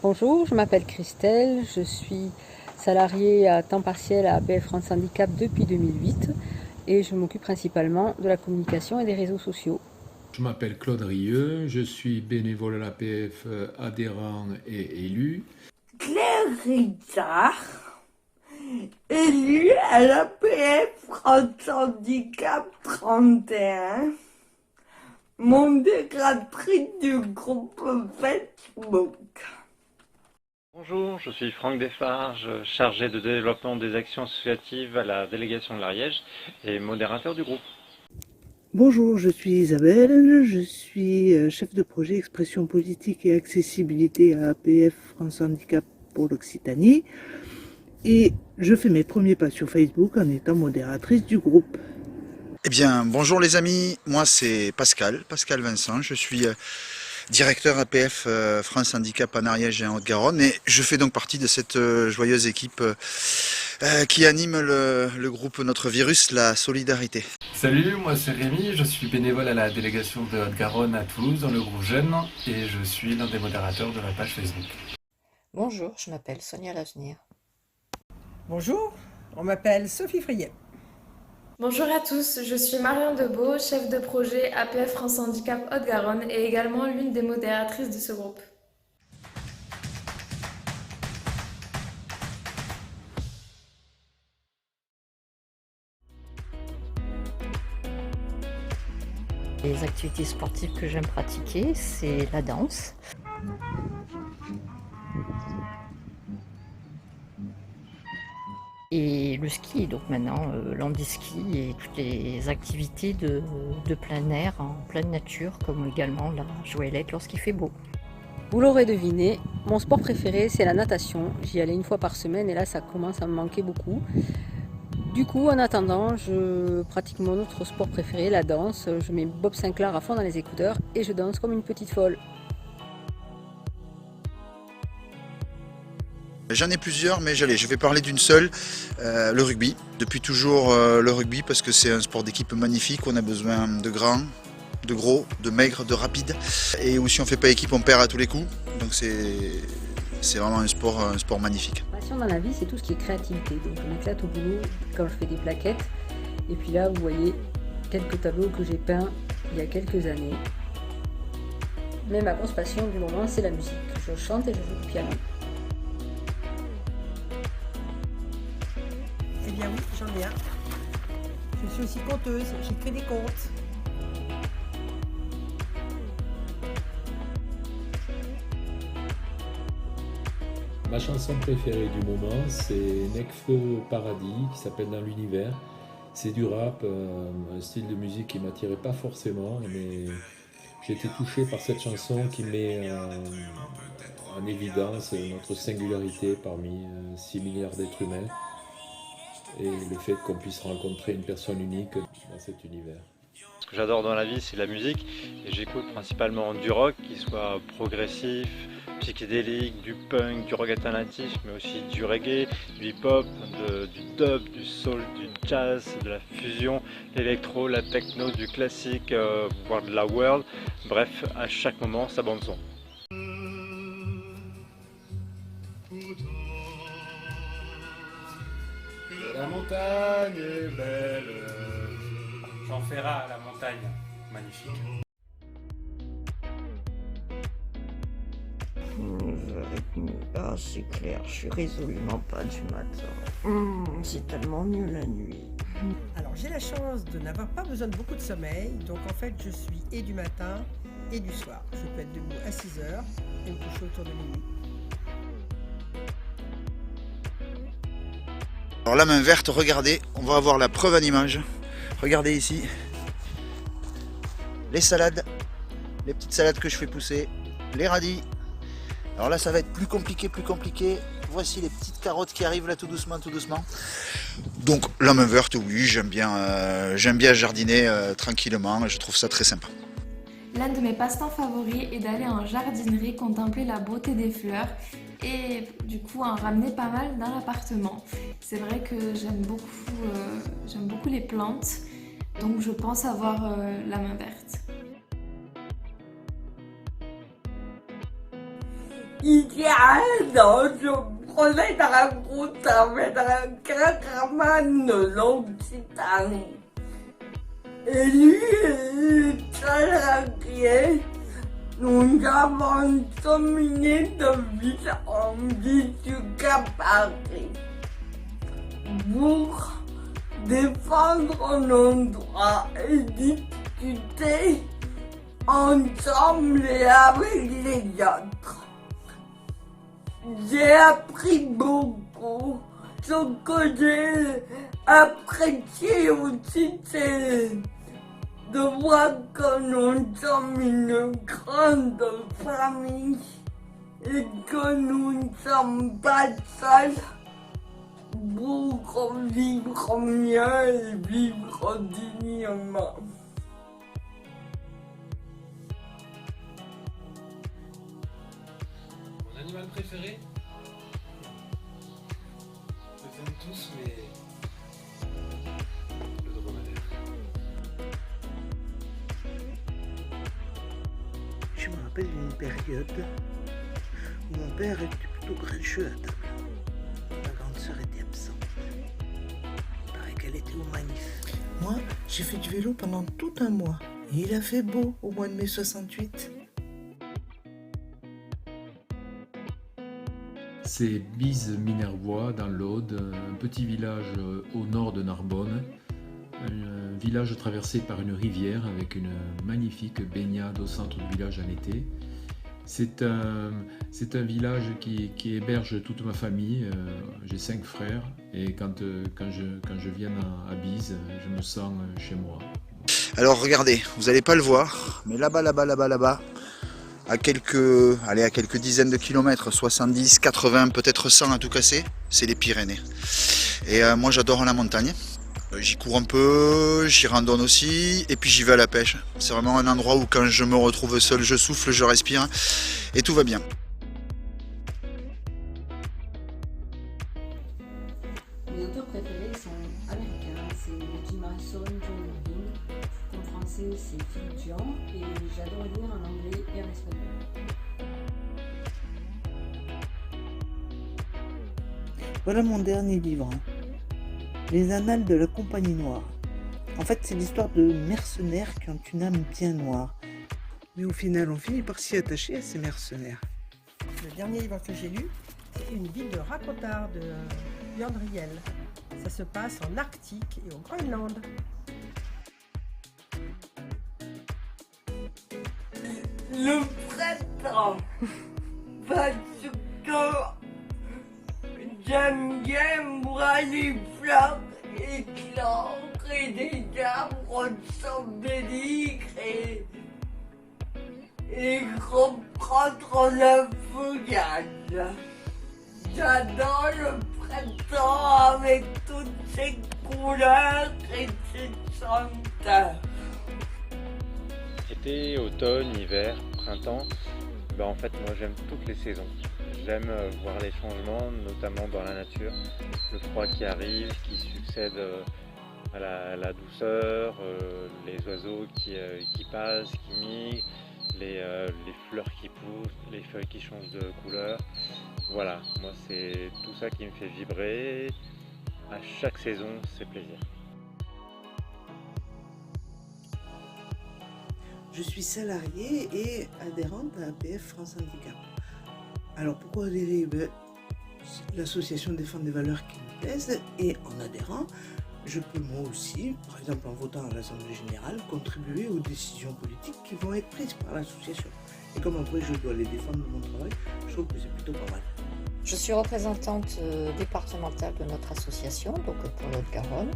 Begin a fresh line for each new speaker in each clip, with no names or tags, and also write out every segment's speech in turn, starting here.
Bonjour, je m'appelle Christelle, je suis salariée à temps partiel à APF France Handicap depuis 2008 et je m'occupe principalement de la communication et des réseaux sociaux.
Je m'appelle Claude Rieux, je suis bénévole à l'APF, adhérent et élu.
Claire Richard, élue à l'APF France Handicap 31, modératrice du groupe Facebook.
Bonjour, je suis Franck Desfarges, chargé de développement des actions associatives à la délégation de l'Ariège et modérateur du groupe.
Bonjour, je suis Isabelle, je suis chef de projet expression politique et accessibilité à APF France Handicap pour l'Occitanie et je fais mes premiers pas sur Facebook en étant modératrice du groupe.
Eh bien, bonjour les amis, moi c'est Pascal Vincent, je suis directeur APF France Handicap en Ariège et en Haute-Garonne et je fais donc partie de cette joyeuse équipe qui anime le groupe Notre Virus, la Solidarité.
Salut, moi c'est Rémi, je suis bénévole à la délégation de Haute-Garonne à Toulouse dans le groupe Jeunes et je suis l'un des modérateurs de la page Facebook.
Bonjour, je m'appelle Sonia Lavenir.
Bonjour, on m'appelle Sophie Friet.
Bonjour à tous, je suis Marion Debeau, chef de projet APF France Handicap Haute-Garonne et également l'une des modératrices de ce groupe.
Les activités sportives que j'aime pratiquer, c'est la danse. Et le ski, donc maintenant l'handiski et toutes les activités de plein air, en pleine nature, comme également la joëlette lorsqu'il fait beau.
Vous l'aurez deviné, mon sport préféré c'est la natation. J'y allais une fois par semaine et là ça commence à me manquer beaucoup. Du coup, en attendant, je pratique mon autre sport préféré, la danse. Je mets Bob Sinclair à fond dans les écouteurs et je danse comme une petite folle.
J'en ai plusieurs, mais je vais parler d'une seule, le rugby. Depuis toujours le rugby parce que c'est un sport d'équipe magnifique, on a besoin de grands, de gros, de maigres, de rapides. Et où si on ne fait pas équipe, on perd à tous les coups. Donc c'est vraiment un sport magnifique.
Ma passion dans la vie, c'est tout ce qui est créativité. Donc je m'éclate au boulot quand je fais des plaquettes. Et puis là, vous voyez quelques tableaux que j'ai peints il y a quelques années. Mais ma grosse passion du moment, c'est la musique. Je chante et je joue du piano.
Eh bien oui, j'en ai un. Je suis aussi conteuse, j'écris des contes.
Ma chanson préférée du moment, c'est Necfeu Paradis, qui s'appelle Dans l'univers. C'est du rap, un style de musique qui m'attirait pas forcément, mais j'ai été touché par cette chanson qui met en évidence notre singularité parmi 6 milliards d'êtres humains et le fait qu'on puisse rencontrer une personne unique dans cet univers.
Ce que j'adore dans la vie, c'est la musique et j'écoute principalement du rock qui soit progressif, psychédélique, du punk, du rock alternatif, mais aussi du reggae, du hip-hop, du dub, du soul, du jazz, de la fusion, l'électro, la techno, du classique, voire de la world. Bref, à chaque moment, sa bande son.
La montagne est belle, Jean Ferrat, la montagne, magnifique.
Ah, c'est clair, je suis résolument pas du matin. C'est tellement mieux la nuit.
Alors j'ai la chance de n'avoir pas besoin de beaucoup de sommeil, donc en fait je suis et du matin et du soir. Je peux être debout à 6 heures et me coucher autour de minuit.
Alors la main verte, regardez, on va avoir la preuve en image. Regardez ici. Les salades, les petites salades que je fais pousser, les radis. Alors là ça va être plus compliqué. Voici les petites carottes qui arrivent là tout doucement. Donc la main verte, oui, j'aime bien jardiner tranquillement, je trouve ça très sympa.
L'un de mes passe-temps favoris est d'aller en jardinerie contempler la beauté des fleurs et du coup en ramener pas mal dans l'appartement. C'est vrai que j'aime beaucoup les plantes, donc je pense avoir la main verte.
Il y a 1 an, je prenais de la route avec un caméraman de l'Occitanie. Et lui, il est salarié. Nous avons 5 minutes de ville en ville jusqu'à Paris pour défendre nos droits et discuter ensemble et avec les autres. J'ai appris beaucoup. Ce que j'ai apprécié aussi, c'est de voir que nous sommes une grande famille et que nous ne sommes pas seuls pour vivre mieux et vivre dignement.
Mon animal préféré? Je les aime tous, mais le dromadaire.
Je me rappelle d'une période où mon père était plutôt grincheux à table. Ma grande sœur était absente. Il paraît qu'elle était au manif. Moi, j'ai fait du vélo pendant tout un mois. Et il a fait beau au mois de mai 68.
C'est Bise-Minervois dans l'Aude, un petit village au nord de Narbonne. Un village traversé par une rivière avec une magnifique baignade au centre du village en été. C'est un village qui héberge toute ma famille. J'ai 5 frères et quand je viens à Bise, je me sens chez moi.
Alors regardez, vous n'allez pas le voir, mais là-bas, à quelques dizaines de kilomètres, 70, 80, peut-être 100 à tout casser, c'est les Pyrénées. Et moi j'adore la montagne. J'y cours un peu, j'y randonne aussi, et puis j'y vais à la pêche. C'est vraiment un endroit où quand je me retrouve seul, je souffle, je respire, et tout va bien.
Mes auteurs préférés sont américains, c'est Jim Harrison, John Irving. En français, c'est Philippe Dian, et j'adore lire en anglais et en espagnol.
Voilà mon dernier livre. Les Annales de la Compagnie Noire. En fait, c'est l'histoire de mercenaires qui ont une âme bien noire. Mais au final, on finit par s'y attacher à ces mercenaires.
Le dernier livre que j'ai lu, c'est Une ville de racontard de Björn Riel. Ça se passe en Arctique et au Groenland.
Le printemps, parce que j'aime bien voir les fleurs éclore et des arbres s'embellir et reprendre le feuillage. J'adore le printemps avec toutes ses couleurs et ses senteurs.
Été, automne, hiver, printemps, en fait moi j'aime toutes les saisons. J'aime voir les changements, notamment dans la nature, le froid qui arrive, qui succède à la douceur, les oiseaux qui passent, qui migrent, les fleurs qui poussent, les feuilles qui changent de couleur. Voilà, moi c'est tout ça qui me fait vibrer. À chaque saison, c'est plaisir.
Je suis salariée et adhérente à APF France Handicap. Alors pourquoi adhérer? L'association défend des valeurs qui me plaisent et en adhérant, je peux moi aussi, par exemple en votant à l'Assemblée Générale, contribuer aux décisions politiques qui vont être prises par l'association. Et comme après je dois les défendre de mon travail, je trouve que c'est plutôt pas mal.
Je suis représentante départementale de notre association, donc pour l'Haute-Garonne.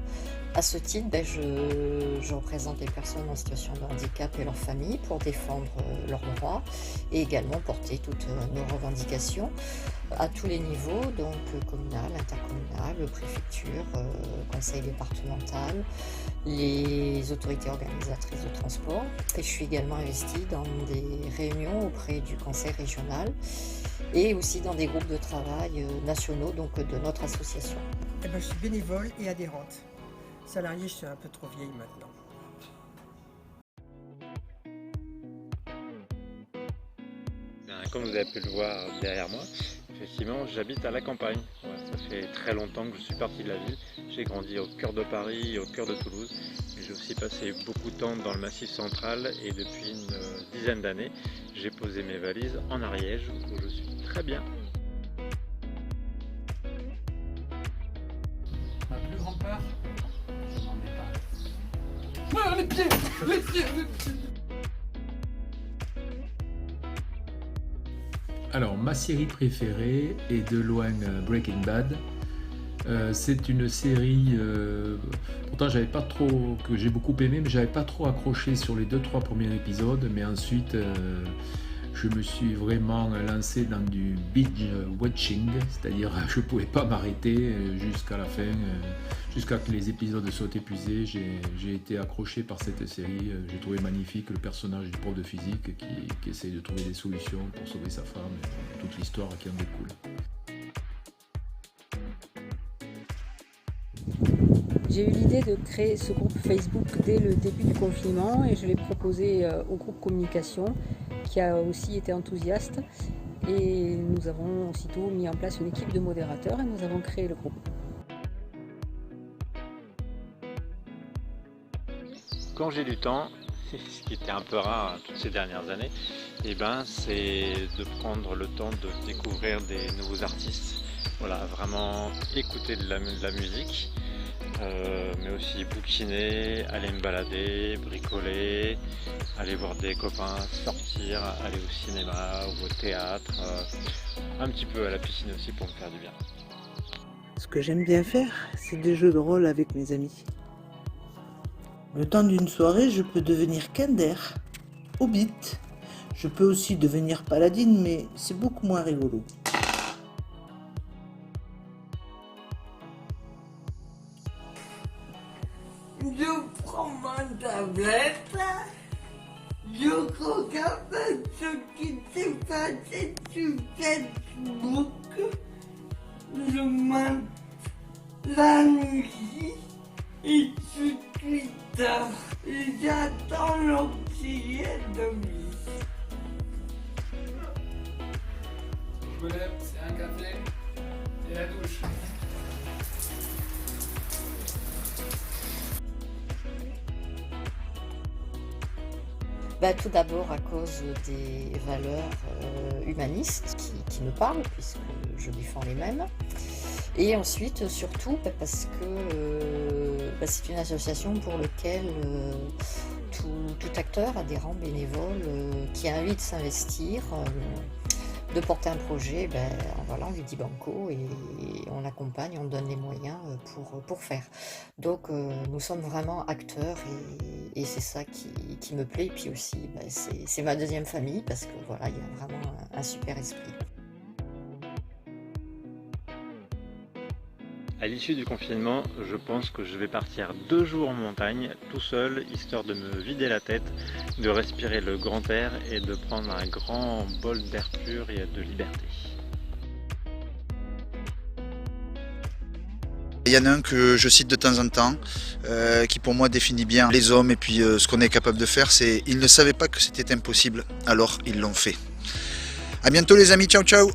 À ce titre, je représente les personnes en situation de handicap et leurs familles pour défendre leurs droits et également porter toutes nos revendications à tous les niveaux, donc communal, intercommunal, préfecture, conseil départemental, les autorités organisatrices de transport. Et je suis également investie dans des réunions auprès du conseil régional et aussi dans des groupes de travail nationaux donc de notre association.
Je suis bénévole et adhérente. Salariée, je suis un peu trop vieille maintenant.
comme vous avez pu le voir derrière moi, effectivement j'habite à la campagne. Voilà, ça fait très longtemps que je suis parti de la ville. J'ai grandi au cœur de Paris et au cœur de Toulouse. J'ai aussi passé beaucoup de temps dans le Massif central et depuis une dizaine d'années, j'ai posé mes valises en Ariège où je suis très bien.
Ma plus grande peur, je n'en ai pas. Ah, les pieds.
Alors, ma série préférée est de loin Breaking Bad. C'est une série, pourtant que j'ai beaucoup aimé, mais j'avais pas trop accroché sur les 2-3 premiers épisodes, mais ensuite je me suis vraiment lancé dans du binge watching, c'est-à-dire je pouvais pas m'arrêter jusqu'à la fin, jusqu'à que les épisodes soient épuisés. J'ai été accroché par cette série, j'ai trouvé magnifique le personnage du prof de physique qui essaie de trouver des solutions pour sauver sa femme, et toute l'histoire qui en découle.
J'ai eu l'idée de créer ce groupe Facebook dès le début du confinement et je l'ai proposé au groupe communication qui a aussi été enthousiaste et nous avons aussitôt mis en place une équipe de modérateurs et nous avons créé le groupe.
Quand j'ai du temps, ce qui était un peu rare toutes ces dernières années, c'est de prendre le temps de découvrir des nouveaux artistes. Voilà, vraiment écouter de la musique. Mais aussi bouquiner, aller me balader, bricoler, aller voir des copains, sortir, aller au cinéma ou au théâtre, un petit peu à la piscine aussi pour me faire du bien.
Ce que j'aime bien faire, c'est des jeux de rôle avec mes amis. Le temps d'une soirée, je peux devenir Kender, Hobbit. Je peux aussi devenir Paladine, mais c'est beaucoup moins rigolo.
Je prends ma tablette, je regarde ce qui s'est passé sur Facebook, je mate la nuit et sur Twitter, j'attends l'auxiliaire de vie.
Je me lève, c'est un café et la douche.
Tout d'abord à cause des valeurs humanistes qui me parlent, puisque je défends les mêmes. Et ensuite, surtout, parce que c'est une association pour laquelle tout acteur, adhérent, bénévole, qui a envie de s'investir, de porter un projet, voilà, on lui dit banco et on l'accompagne, on donne les moyens pour faire. Donc nous sommes vraiment acteurs et c'est ça qui me plaît. Et puis aussi, c'est ma deuxième famille parce que voilà, il y a vraiment un super esprit.
À l'issue du confinement, je pense que je vais partir 2 jours en montagne, tout seul, histoire de me vider la tête, de respirer le grand air et de prendre un grand bol d'air pur et de liberté.
Il y en a un que je cite de temps en temps, qui pour moi définit bien les hommes et puis ce qu'on est capable de faire, c'est « Ils ne savaient pas que c'était impossible, alors ils l'ont fait ». A bientôt les amis, ciao ciao.